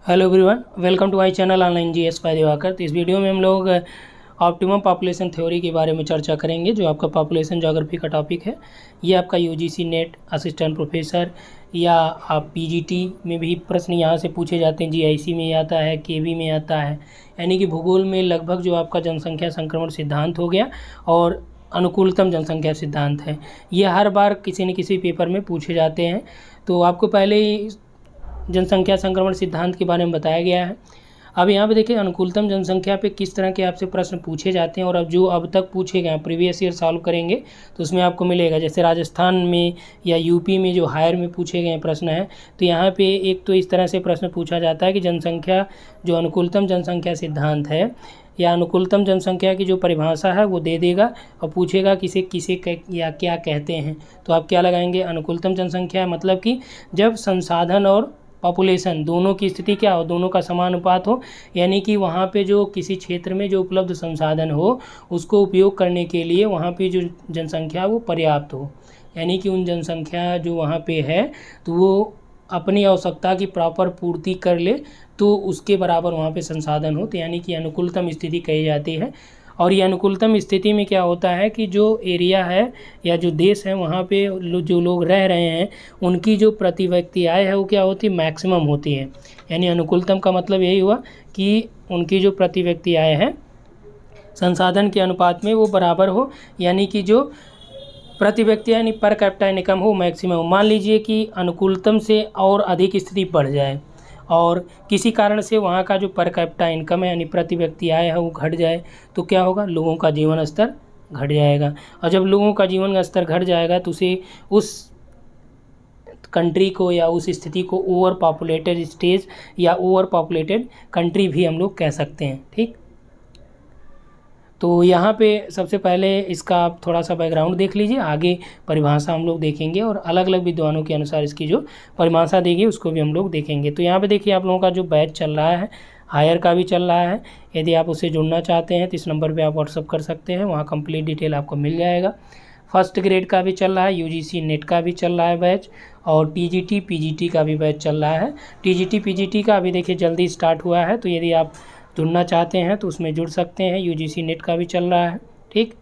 Hello everyone, welcome to my channel online GS by Diwakar. तो इस video में हम लोग ऑप्टिमम पॉपुलेशन थ्योरी के बारे में चर्चा करेंगे, जो आपका पॉपुलेशन ज्योग्राफी का टॉपिक है। ये आपका यूजीसी नेट असिस्टेंट प्रोफेसर या आप पीजीटी में भी प्रश्न यहाँ से पूछे जाते हैं। जीआईसी में आता है, केवी में आता है, यानी कि भूगोल में लगभग जो आपका जनसंख्या संक्रमण सिद्धांत हो गया और अनुकूलतम जनसंख्या सिद्धांत है, ये हर बार किसी न किसी पेपर में पूछे जाते हैं। तो आपको पहले ही जनसंख्या संक्रमण सिद्धांत के बारे में बताया गया है। अब यहाँ पे देखिए अनुकूलतम जनसंख्या पे किस तरह के आपसे प्रश्न पूछे जाते हैं, और अब जो अब तक पूछे गए प्रीवियस ईयर सॉल्व करेंगे तो उसमें आपको मिलेगा। जैसे राजस्थान में या यूपी में जो हायर में पूछे गए प्रश्न हैं, तो यहाँ पे एक तो इस तरह से प्रश्न पूछा जाता है कि जनसंख्या जो अनुकूलतम जनसंख्या सिद्धांत है या अनुकूलतम जनसंख्या की जो परिभाषा है वो दे देगा और पूछेगा किसे किसे या क्या कहते हैं। तो आप क्या लगाएंगे? अनुकूलतम जनसंख्या मतलब कि जब संसाधन और पॉपुलेशन दोनों की स्थिति क्या हो, दोनों का समानुपात हो, यानी कि वहाँ पे जो किसी क्षेत्र में जो उपलब्ध संसाधन हो उसको उपयोग करने के लिए वहाँ पे जो जनसंख्या वो पर्याप्त हो, यानी कि उन जनसंख्या जो वहाँ पे है तो वो अपनी आवश्यकता की प्रॉपर पूर्ति कर ले, तो उसके बराबर वहाँ पे संसाधन हो, तो यानी कि अनुकूलतम स्थिति कही जाती है। और ये अनुकूलतम स्थिति में क्या होता है कि जो एरिया है या जो देश है वहाँ पे जो लोग रह रहे हैं उनकी जो प्रति व्यक्ति आय है वो क्या होती है? मैक्सिमम होती है। यानी अनुकूलतम का मतलब यही हुआ कि उनकी जो प्रति व्यक्ति आय है संसाधन के अनुपात में वो बराबर हो, यानी कि जो प्रति व्यक्ति यानी पर कैपिटा इनकम हो मैक्सिमम। मान लीजिए कि अनुकूलतम से और अधिक स्थिति बढ़ जाए और किसी कारण से वहाँ का जो पर कैपिटा इनकम है यानी प्रति व्यक्ति आय है वो घट जाए, तो क्या होगा? लोगों का जीवन स्तर घट जाएगा। और जब लोगों का जीवन स्तर घट जाएगा तो उसे उस कंट्री को या उस स्थिति को ओवर पॉपुलेटेड स्टेज या ओवर पॉपुलेटेड कंट्री भी हम लोग कह सकते हैं। ठीक, तो यहाँ पे सबसे पहले इसका आप थोड़ा सा बैकग्राउंड देख लीजिए, आगे परिभाषा हम लोग देखेंगे और अलग अलग विद्वानों के अनुसार इसकी जो परिभाषा देगी उसको भी हम लोग देखेंगे। तो यहाँ पे देखिए आप लोगों का जो बैच चल रहा है हायर का भी चल रहा है। यदि आप उससे जुड़ना चाहते हैं तो इस नंबर पर आप व्हाट्सअप कर सकते हैं, वहाँ कंप्लीट डिटेल आपको मिल जाएगा। फर्स्ट ग्रेड का भी चल रहा है, यूजीसी नेट का भी चल रहा है बैच, और टीजीटी पीजीटी का भी बैच चल रहा है। टीजीटी पीजीटी का अभी देखिए जल्दी स्टार्ट हुआ है, तो यदि आप जुड़ना चाहते हैं तो उसमें जुड़ सकते हैं। यूजीसी नेट का भी चल रहा है। ठीक,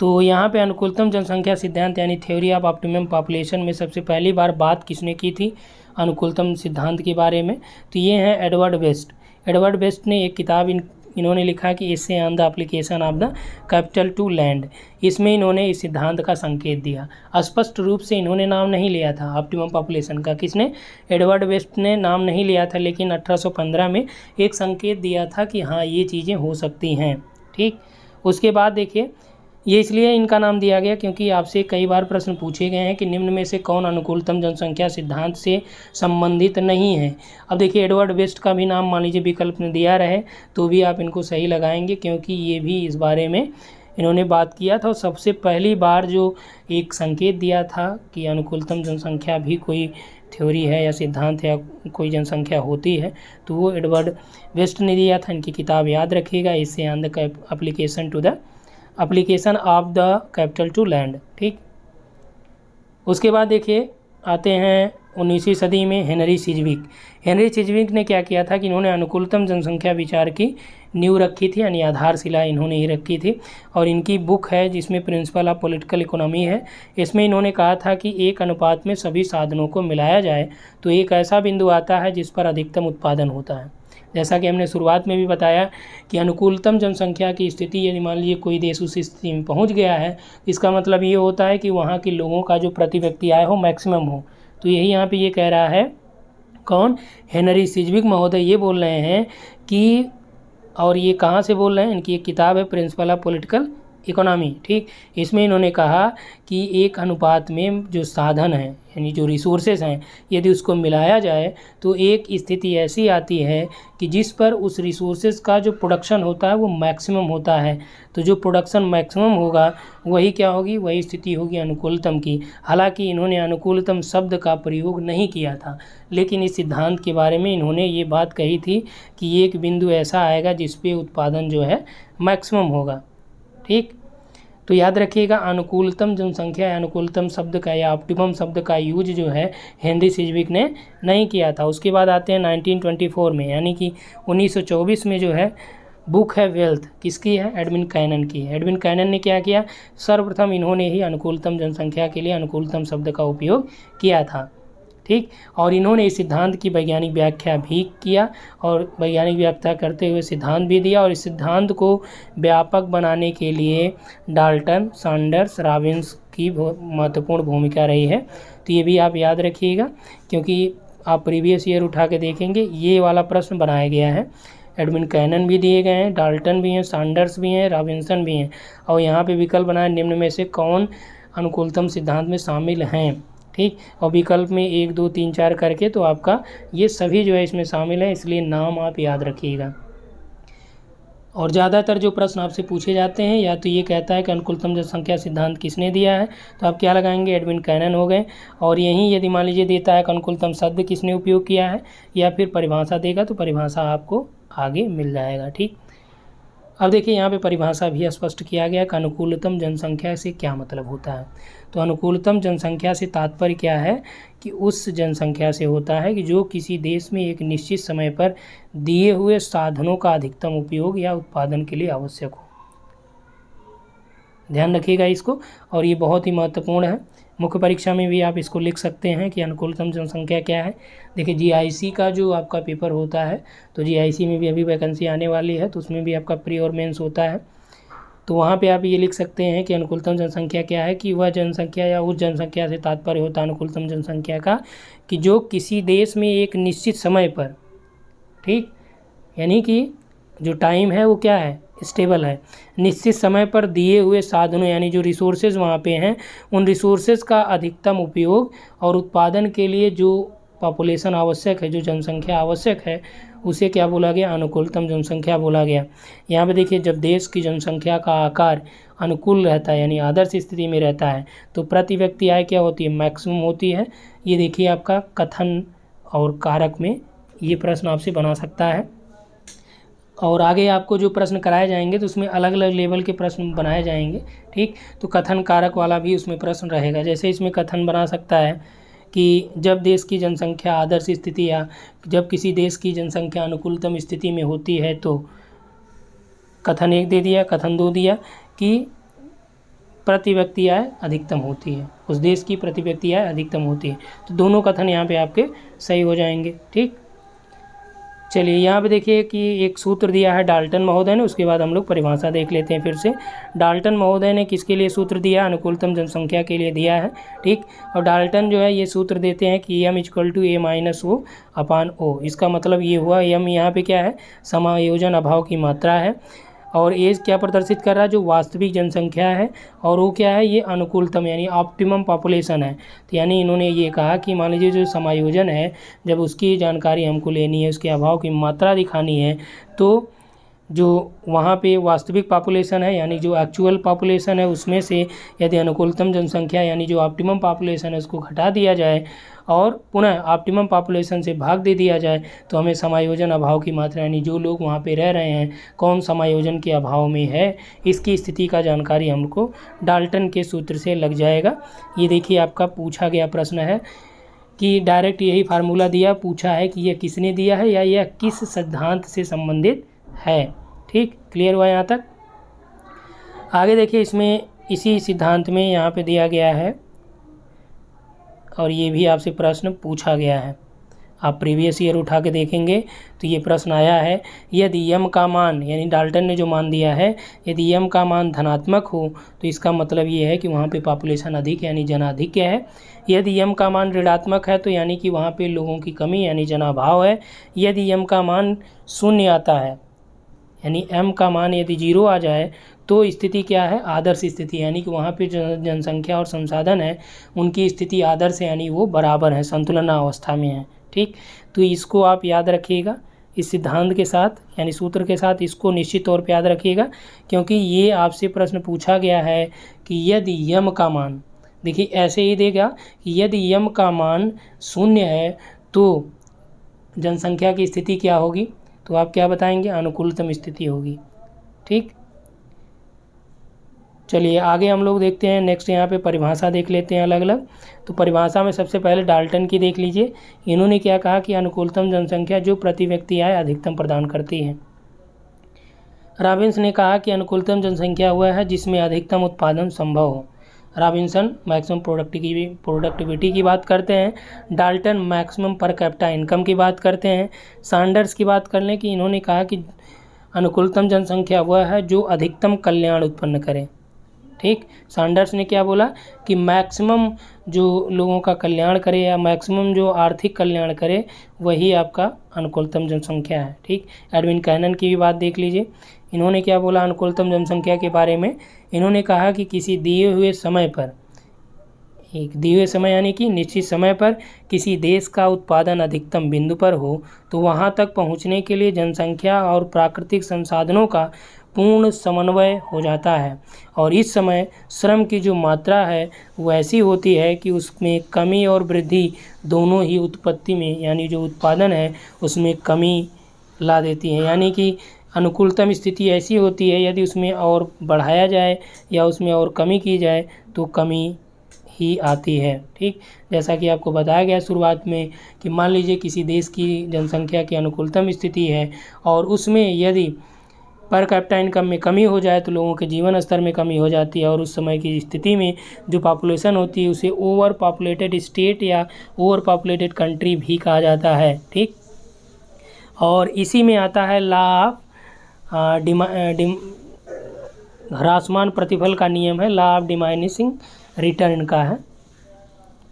तो यहाँ पे अनुकूलतम जनसंख्या सिद्धांत यानी थ्योरी ऑफ ऑप्टिमम पॉपुलेशन में सबसे पहली बार बात किसने की थी अनुकूलतम सिद्धांत के बारे में? तो ये हैं एडवर्ड वेस्ट। एडवर्ड वेस्ट ने एक किताब इन्होंने लिखा कि इससे on the application of the capital to land. इसमें इन्होंने इस सिद्धांत का संकेत दिया। स्पष्ट रूप से इन्होंने नाम नहीं लिया था ऑप्टिमम पॉपुलेशन का। किसने? एडवर्ड वेस्ट ने नाम नहीं लिया था, लेकिन 1815 में एक संकेत दिया था कि हाँ ये चीज़ें हो सकती हैं। ठीक, उसके बाद देखिए ये इसलिए इनका नाम दिया गया क्योंकि आपसे कई बार प्रश्न पूछे गए हैं कि निम्न में से कौन अनुकूलतम जनसंख्या सिद्धांत से संबंधित नहीं है। अब देखिए एडवर्ड वेस्ट का भी नाम मान लीजिए विकल्प में दिया रहे तो भी आप इनको सही लगाएंगे, क्योंकि ये भी इस बारे में इन्होंने बात किया था। और सबसे पहली बार जो एक संकेत दिया था कि अनुकूलतम जनसंख्या भी कोई थ्योरी है या सिद्धांत या कोई जनसंख्या होती है, तो वो एडवर्ड वेस्ट ने दिया था। इनकी किताब याद रखिएगा, इससे on the application of the capital to land. ठीक, उसके बाद देखिए आते हैं 19वीं सदी में हेनरी सिजविक। हेनरी सिजविक ने क्या किया था कि इन्होंने अनुकूलतम जनसंख्या विचार की नींव रखी थी, यानी आधारशिला इन्होंने ही रखी थी। और इनकी बुक है जिसमें प्रिंसिपल ऑफ पॉलिटिकल इकोनॉमी है। इसमें इन्होंने कहा था कि एक अनुपात में सभी साधनों को मिलाया जाए तो एक ऐसा बिंदु आता है जिस पर अधिकतम उत्पादन होता है। जैसा कि हमने शुरुआत में भी बताया कि अनुकूलतम जनसंख्या की स्थिति यदि मान लीजिए कोई देश उस स्थिति में पहुंच गया है, इसका मतलब ये होता है कि वहाँ के लोगों का जो प्रति व्यक्ति आय हो मैक्सिमम हो। तो यही यहाँ पे ये कह रहा है कौन? हेनरी सिजविक महोदय ये बोल रहे हैं कि, और ये कहाँ से बोल रहे हैं? इनकी एक किताब है प्रिंसिपल ऑफ पॉलिटिकल इकोनॉमी। ठीक, इसमें इन्होंने कहा कि एक अनुपात में जो साधन हैं यानी जो रिसोर्सेज हैं यदि उसको मिलाया जाए तो एक स्थिति ऐसी आती है कि जिस पर उस रिसोर्सेज का जो प्रोडक्शन होता है वो मैक्सिमम होता है। तो जो प्रोडक्शन मैक्सिमम होगा वही क्या होगी? वही स्थिति होगी अनुकूलतम की। हालांकि इन्होंने अनुकूलतम शब्द का प्रयोग नहीं किया था, लेकिन इस सिद्धांत के बारे में इन्होंने ये बात कही थी कि एक बिंदु ऐसा आएगा जिस पे उत्पादन जो है मैक्सिमम होगा। ठीक, तो याद रखिएगा अनुकूलतम जनसंख्या या अनुकूलतम शब्द का या ऑप्टिमम शब्द का यूज जो है हेनरी सिजविक ने नहीं किया था। उसके बाद आते हैं 1924 में, यानी कि 1924 में जो है बुक है वेल्थ, किसकी है? एडविन कैनन की। एडविन कैनन ने क्या किया? सर्वप्रथम इन्होंने ही अनुकूलतम जनसंख्या के लिए अनुकूलतम शब्द का उपयोग किया था, ठीक। और इन्होंने इस सिद्धांत की वैज्ञानिक व्याख्या भी किया और वैज्ञानिक व्याख्या करते हुए सिद्धांत भी दिया, और इस सिद्धांत को व्यापक बनाने के लिए डाल्टन, सैंडर्स, रॉबिन्स की महत्वपूर्ण भूमिका रही है। तो ये भी आप याद रखिएगा, क्योंकि आप प्रीवियस ईयर उठा के देखेंगे ये वाला प्रश्न बनाया गया है। एडविन कैनन भी दिए गए हैं, डाल्टन भी हैं, सैंडर्स भी हैं, रॉबिन्सन भी हैं, और यहाँ पे विकल्प बनाए निम्न में से कौन अनुकूलतम सिद्धांत में शामिल हैं, ठीक। और विकल्प में 1 2 3 4 करके, तो आपका ये सभी जो है इसमें शामिल है, इसलिए नाम आप याद रखिएगा। और ज़्यादातर जो प्रश्न आपसे पूछे जाते हैं या तो ये कहता है कि अनुकूलतम जनसंख्या सिद्धांत किसने दिया है, तो आप क्या लगाएंगे? एडविन कैनन हो गए। और यहीं यदि मान लीजिए देता है कि अनुकूलतम शब्द किसने उपयोग किया है या फिर परिभाषा देगा, तो परिभाषा आपको आगे मिल जाएगा, ठीक। अब देखिए यहाँ पे परिभाषा भी स्पष्ट किया गया कि अनुकूलतम जनसंख्या से क्या मतलब होता है। तो अनुकूलतम जनसंख्या से तात्पर्य क्या है कि उस जनसंख्या से होता है कि जो किसी देश में एक निश्चित समय पर दिए हुए साधनों का अधिकतम उपयोग या उत्पादन के लिए आवश्यक हो। ध्यान रखिएगा इसको, और ये बहुत ही महत्वपूर्ण है। मुख्य परीक्षा में भी आप इसको लिख सकते हैं कि अनुकूलतम जनसंख्या क्या है। देखिए जीआईसी का जो आपका पेपर होता है, तो जीआईसी में भी अभी वैकेंसी आने वाली है, तो उसमें भी आपका प्री और मेंस होता है। तो वहाँ पे आप ये लिख सकते हैं कि अनुकूलतम जनसंख्या क्या है, कि वह जनसंख्या या उस जनसंख्या से तात्पर्य होता है अनुकूलतम जनसंख्या का कि जो किसी देश में एक निश्चित समय पर, ठीक, यानी कि जो टाइम है वो क्या है? स्टेबल है। निश्चित समय पर दिए हुए साधनों यानी जो रिसोर्सेज वहाँ पे हैं, उन रिसोर्सेज का अधिकतम उपयोग और उत्पादन के लिए जो पॉपुलेशन आवश्यक है, जो जनसंख्या आवश्यक है, उसे क्या बोला गया? अनुकूलतम जनसंख्या बोला गया। यहाँ पे देखिए जब देश की जनसंख्या का आकार अनुकूल रहता है यानी आदर्श स्थिति में रहता है, तो प्रति व्यक्ति आय क्या होती है? मैक्सिमम होती है। ये देखिए आपका कथन और कारक में ये प्रश्न आपसे बना सकता है। और आगे आपको जो प्रश्न कराए जाएंगे तो उसमें अलग अलग लेवल के प्रश्न बनाए जाएंगे, ठीक। तो कथन कारक वाला भी उसमें प्रश्न रहेगा। जैसे इसमें कथन बना सकता है कि जब देश की जनसंख्या आदर्श स्थिति या जब किसी देश की जनसंख्या अनुकूलतम स्थिति में होती है, तो कथन 1 दे दिया, कथन 2 दिया कि प्रति व्यक्ति आय अधिकतम होती है, उस देश की प्रति व्यक्ति आय अधिकतम होती है। तो दोनों कथन यहाँ पे आपके सही हो जाएंगे, ठीक। चलिए यहाँ पे देखिए कि एक सूत्र दिया है डाल्टन महोदय ने, उसके बाद हम लोग परिभाषा देख लेते हैं फिर से। डाल्टन महोदय ने किसके लिए सूत्र दिया? अनुकूलतम जनसंख्या के लिए दिया है, ठीक। और डाल्टन जो है ये सूत्र देते हैं कि m = a-o/o। इसका मतलब ये हुआ, m यहाँ पे क्या है? समायोजन अभाव की मात्रा है, और एज क्या प्रदर्शित कर रहा है? जो वास्तविक जनसंख्या है, और वो क्या है? ये अनुकूलतम यानी ऑप्टिमम पॉपुलेशन है। तो यानी इन्होंने ये कहा कि मान लीजिए जो समायोजन है, जब उसकी जानकारी हमको लेनी है, उसके अभाव की मात्रा दिखानी है, तो जो वहाँ पे वास्तविक पॉपुलेशन है यानी जो एक्चुअल पॉपुलेशन है, उसमें से यदि अनुकूलतम जनसंख्या यानी जो ऑप्टिमम पॉपुलेशन है उसको घटा दिया जाए और पुनः ऑप्टिमम पॉपुलेशन से भाग दे दिया जाए, तो हमें समायोजन अभाव की मात्रा यानी जो लोग वहाँ पे रह रहे हैं कौन समायोजन के अभाव में है, इसकी स्थिति का जानकारी हमको डाल्टन के सूत्र से लग जाएगा। ये देखिए आपका पूछा गया प्रश्न है कि डायरेक्ट यही फार्मूला दिया, पूछा है कि यह किसने दिया है या यह किस सिद्धांत से संबंधित है, ठीक। क्लियर हुआ यहाँ तक? आगे देखिए इसमें इसी सिद्धांत में यहाँ पे दिया गया है और ये भी आपसे प्रश्न पूछा गया है। आप प्रीवियस ईयर उठा के देखेंगे तो ये प्रश्न आया है, यदि m का मान यानी डाल्टन ने जो मान दिया है, यदि m का मान धनात्मक हो तो इसका मतलब ये है कि वहाँ पे पॉपुलेशन अधिक यानी जनाधिक्य है। यदि m का मान ऋणात्मक है तो यानी कि वहाँ पे लोगों की कमी यानी जनाभाव है। यदि m का मान शून्य आता है यानी m का मान यदि 0 आ जाए तो स्थिति क्या है? आदर्श स्थिति, यानी कि वहाँ पे जनसंख्या और संसाधन है उनकी स्थिति आदर्श है यानी वो बराबर है, संतुलन अवस्था में है, ठीक। तो इसको आप याद रखिएगा इस सिद्धांत के साथ यानी सूत्र के साथ, इसको निश्चित तौर पे याद रखिएगा क्योंकि ये आपसे प्रश्न पूछा गया है कि यदि m का मान, देखिए ऐसे ही देगा कि यदि m का मान 0 है तो जनसंख्या की स्थिति क्या होगी, तो आप क्या बताएंगे? अनुकूलतम स्थिति होगी, ठीक। चलिए आगे हम लोग देखते हैं। नेक्स्ट यहाँ पे परिभाषा देख लेते हैं अलग अलग। तो परिभाषा में सबसे पहले डाल्टन की देख लीजिए। इन्होंने क्या कहा कि अनुकूलतम जनसंख्या जो प्रति व्यक्ति आय अधिकतम प्रदान करती है। रॉबिन्स ने कहा कि अनुकूलतम जनसंख्या वह है जिसमें अधिकतम उत्पादन संभव हो। रॉबिन्सन मैक्सिमम प्रोडक्टिविटी की बात करते हैं। Dalton maximum per capita income की बात करते हैं। सैंडर्स की बात कर लें कि इन्होंने कहा कि अनुकूलतम जनसंख्या वह है जो अधिकतम कल्याण उत्पन्न करे। ठीक, सैंडर्स ने क्या बोला कि मैक्सिमम जो लोगों का कल्याण करे या मैक्सिमम जो आर्थिक कल्याण करे वही आपका अनुकूलतम जनसंख्या है। ठीक, एडविन कैनन की भी बात देख लीजिए। इन्होंने क्या बोला अनुकूलतम जनसंख्या के बारे में। इन्होंने कहा कि किसी दिए हुए समय पर, एक दिए हुए समय यानी कि निश्चित समय पर किसी देश का उत्पादन अधिकतम बिंदु पर हो तो वहां तक पहुंचने के लिए जनसंख्या और प्राकृतिक संसाधनों का पूर्ण समन्वय हो जाता है, और इस समय श्रम की जो मात्रा है वो ऐसी होती है कि उसमें कमी और वृद्धि दोनों ही उत्पत्ति में यानी जो उत्पादन है उसमें कमी ला देती है। यानी कि अनुकूलतम स्थिति ऐसी होती है यदि उसमें और बढ़ाया जाए या उसमें और कमी की जाए तो कमी ही आती है। ठीक, जैसा कि आपको बताया गया शुरुआत में कि मान लीजिए किसी देश की जनसंख्या की अनुकूलतम स्थिति है और उसमें यदि पर कैपिटा इनकम में कमी हो जाए तो लोगों के जीवन स्तर में कमी हो जाती है, और उस समय की स्थिति में जो पॉपुलेशन होती है उसे ओवर पॉपुलेटेड स्टेट या ओवर पॉपुलेटेड कंट्री भी कहा जाता है। ठीक, और इसी में आता है लॉ ऑफ ह्रासमान प्रतिफल का नियम है, लॉ ऑफ डिमाइनिशिंग रिटर्न का है।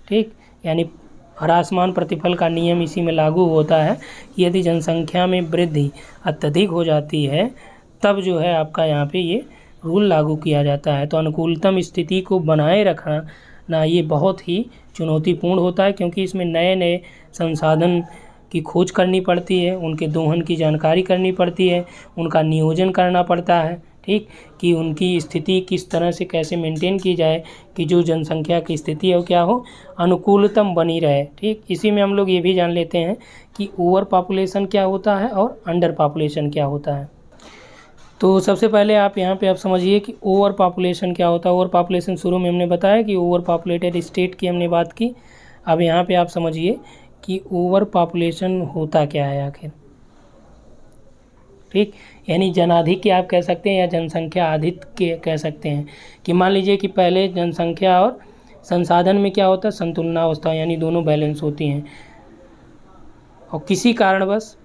ठीक, यानी ह्रासमान प्रतिफल का नियम इसी में लागू होता है। यदि जनसंख्या में वृद्धि अत्यधिक हो जाती है तब जो है आपका यहाँ पे ये रूल लागू किया जाता है। तो अनुकूलतम स्थिति को बनाए रखना ये बहुत ही चुनौतीपूर्ण होता है, क्योंकि इसमें नए नए संसाधन की खोज करनी पड़ती है, उनके दोहन की जानकारी करनी पड़ती है, उनका नियोजन करना पड़ता है। ठीक, कि उनकी स्थिति किस तरह से कैसे मेंटेन की जाए कि जो जनसंख्या की स्थिति है वो क्या हो, अनुकूलतम बनी रहे। ठीक, इसी में हम लोग ये भी जान लेते हैं कि ओवर पॉपुलेशन क्या होता है और अंडर पॉपुलेशन क्या होता है। तो सबसे पहले आप यहाँ पे आप समझिए कि ओवर पॉपुलेशन क्या होता है। ओवर पॉपुलेशन शुरू में हमने बताया कि ओवर पॉपुलेटेड स्टेट की हमने बात की। अब यहाँ पे आप समझिए कि ओवर पॉपुलेशन होता क्या है आखिर। ठीक, यानी जनाधिक्य आप कह सकते हैं या जनसंख्या आधिक्य कह सकते हैं। कि मान लीजिए कि पहले जनसंख्या और संसाधन में क्या होता है, संतुलनावस्था, यानी दोनों बैलेंस होती हैं, और किसी कारणवश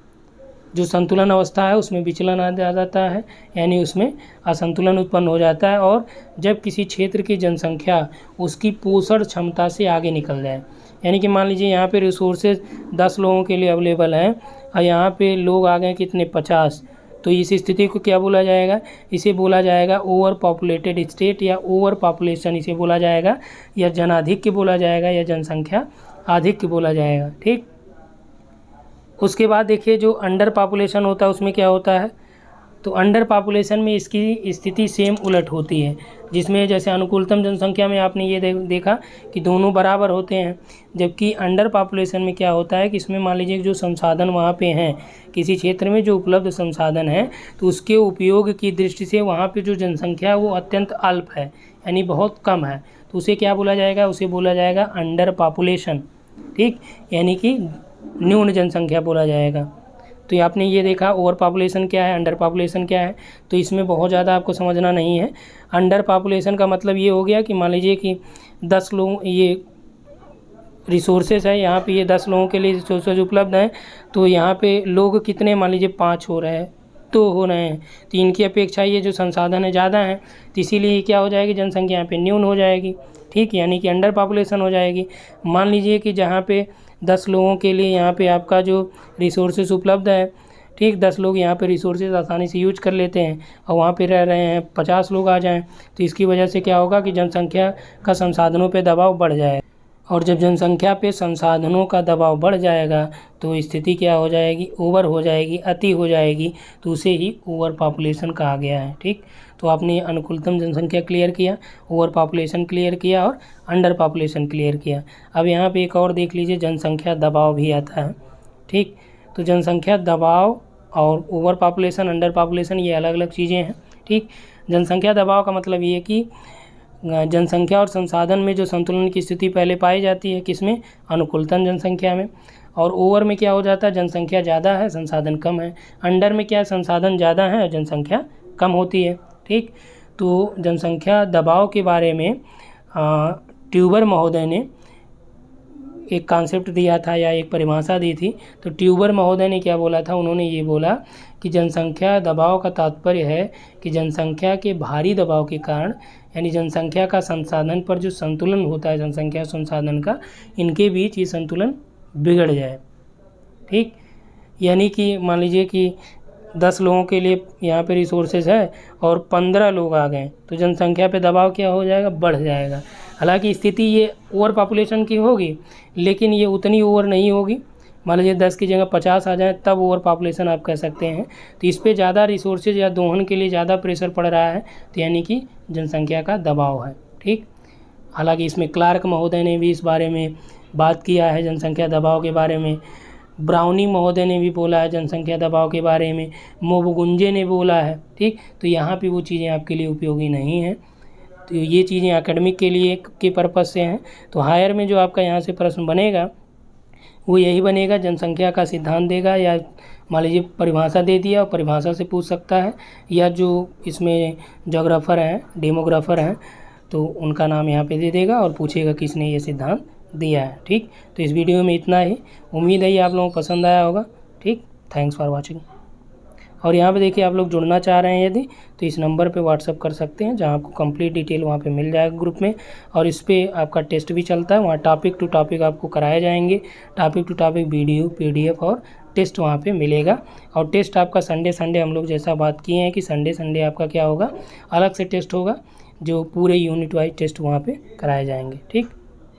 जो संतुलन अवस्था है उसमें विचलन आ जाता है, यानी उसमें असंतुलन उत्पन्न हो जाता है। और जब किसी क्षेत्र की जनसंख्या उसकी पोषण क्षमता से आगे निकल जाए, यानी कि मान लीजिए यहाँ पे रिसोर्सेज 10 लोगों के लिए अवेलेबल हैं और यहाँ पे लोग आ गए कितने 50, तो इस स्थिति को क्या बोला जाएगा, इसे बोला जाएगा ओवर पॉपुलेटेड स्टेट या ओवर पॉपुलेशन इसे बोला जाएगा, या जनाधिक्य बोला जाएगा या जनसंख्या आधिक्य बोला जाएगा। ठीक, उसके बाद देखिए जो अंडर पॉपुलेशन होता है उसमें क्या होता है, तो अंडर पॉपुलेशन में इसकी स्थिति सेम उलट होती है, जिसमें जैसे अनुकूलतम जनसंख्या में आपने ये देखा कि दोनों बराबर होते हैं, जबकि अंडर पॉपुलेशन में क्या होता है कि इसमें मान लीजिए जो संसाधन वहाँ पे हैं, किसी क्षेत्र में जो उपलब्ध संसाधन है तो उसके उपयोग की दृष्टि से वहाँ पे जो जनसंख्या है वो अत्यंत अल्प है, यानी बहुत कम है, तो उसे क्या बोला जाएगा, उसे बोला जाएगा अंडर पॉपुलेशन। ठीक, यानी कि न्यून जनसंख्या बोला जाएगा। तो आपने ये देखा ओवर पॉपुलेशन क्या है, अंडर पॉपुलेशन क्या है, तो इसमें बहुत ज़्यादा आपको समझना नहीं है। अंडर पॉपुलेशन का मतलब ये हो गया कि मान लीजिए कि 10 लोग ये रिसोर्सेज है, यहाँ पे ये 10 लोगों के लिए रिसोर्सेज उपलब्ध हैं, तो यहाँ पे लोग कितने मान लीजिए 5 हो रहे हैं, तो हो रहे हैं, तो इनकी अपेक्षा ये जो संसाधन है ज़्यादा हैं, तो इसीलिए क्या हो जाएगी, जनसंख्या यहाँ पे न्यून हो जाएगी। ठीक, यानी कि अंडर पॉपुलेशन हो जाएगी। मान लीजिए कि जहाँ पे 10 लोगों के लिए यहाँ पे आपका जो रिसोर्सेज उपलब्ध है, ठीक, 10 लोग यहाँ पे रिसोर्सेज आसानी से यूज कर लेते हैं और वहाँ पे रह रहे हैं 50 लोग आ जाएं, तो इसकी वजह से क्या होगा कि जनसंख्या का संसाधनों पे दबाव बढ़ जाएगा, और जब जनसंख्या पे संसाधनों का दबाव बढ़ जाएगा तो स्थिति क्या हो जाएगी, ओवर हो जाएगी, अति हो जाएगी, तो उसे ही ओवर पॉपुलेशन कहा गया है। ठीक, तो आपने अनुकूलतम जनसंख्या क्लियर किया, ओवर पॉपुलेशन क्लियर किया और अंडर पॉपुलेशन क्लियर किया। अब यहाँ पे एक और देख लीजिए, जनसंख्या दबाव भी आता है। ठीक, तो जनसंख्या दबाव और ओवर पॉपुलेशन अंडर पॉपुलेशन ये अलग अलग चीज़ें हैं। ठीक। जनसंख्या दबाव का मतलब ये कि जनसंख्या और संसाधन में जो संतुलन की स्थिति पहले पाई जाती है, किसमें, अनुकूलतम जनसंख्या में। और ओवर में क्या हो जाता है, जनसंख्या ज़्यादा है संसाधन कम है। अंडर में क्या है, संसाधन ज़्यादा है और जनसंख्या कम होती है। ठीक। तो जनसंख्या दबाव के बारे में ट्यूबर महोदय ने एक कॉन्सेप्ट दिया था या एक परिभाषा दी थी। तो ट्यूबर महोदय ने क्या बोला था, उन्होंने ये बोला कि जनसंख्या दबाव का तात्पर्य है कि जनसंख्या के भारी दबाव के कारण, यानी जनसंख्या का संसाधन पर जो संतुलन होता है, जनसंख्या संसाधन का, इनके बीच ये संतुलन बिगड़ जाए। ठीक। यानी कि मान लीजिए कि 10 लोगों के लिए यहाँ पे रिसोर्सेज है और 15 लोग आ गए, तो जनसंख्या पे दबाव क्या हो जाएगा, बढ़ जाएगा। हालांकि स्थिति ये ओवर पॉपुलेशन की होगी, लेकिन ये उतनी ओवर नहीं होगी। मान लीजिए 10 की जगह 50 आ जाए, तब ओवर पॉपुलेशन आप कह सकते हैं। तो इस पर ज़्यादा रिसोर्सेज या दोहन के लिए ज़्यादा प्रेशर पड़ रहा है, तो यानी कि जनसंख्या का दबाव है। ठीक। हालांकि इसमें क्लार्क महोदय ने भी इस बारे में बात किया है, जनसंख्या दबाव के बारे में। ब्राउनी महोदय ने भी बोला है जनसंख्या दबाव के बारे में। मोबगुंजे ने बोला है। ठीक। तो यहाँ पे वो चीज़ें आपके लिए उपयोगी नहीं हैं। तो ये चीज़ें एकेडमिक के लिए के पर्पज़ से हैं। तो हायर में जो आपका यहाँ से प्रश्न बनेगा वो यही बनेगा, जनसंख्या का सिद्धांत देगा, या मान लीजिए परिभाषा दे दिया और परिभाषा से पूछ सकता है, या जो इसमें जोग्राफर हैं, डेमोग्राफर हैं, तो उनका नाम यहाँ पे दे देगा और पूछेगा किसने ये सिद्धांत दिया है। ठीक। तो इस वीडियो में इतना ही। उम्मीद है ये आप लोगों को पसंद आया होगा। ठीक। Thanks for watching. और यहाँ पे देखिए, आप लोग जुड़ना चाह रहे हैं यदि, तो इस नंबर पे व्हाट्सअप कर सकते हैं, जहाँ आपको कंप्लीट डिटेल वहाँ पे मिल जाएगा ग्रुप में। और इस पे आपका टेस्ट भी चलता है, वहाँ टॉपिक टू टॉपिक आपको कराए जाएंगे। Topic to topic video, PDF और टेस्ट वहाँ पे मिलेगा। और टेस्ट आपका संडे हम लोग जैसा बात किए हैं कि संडे आपका क्या होगा, अलग से टेस्ट होगा, जो पूरे यूनिट वाइज टेस्ट वहाँ पर कराए जाएंगे। ठीक।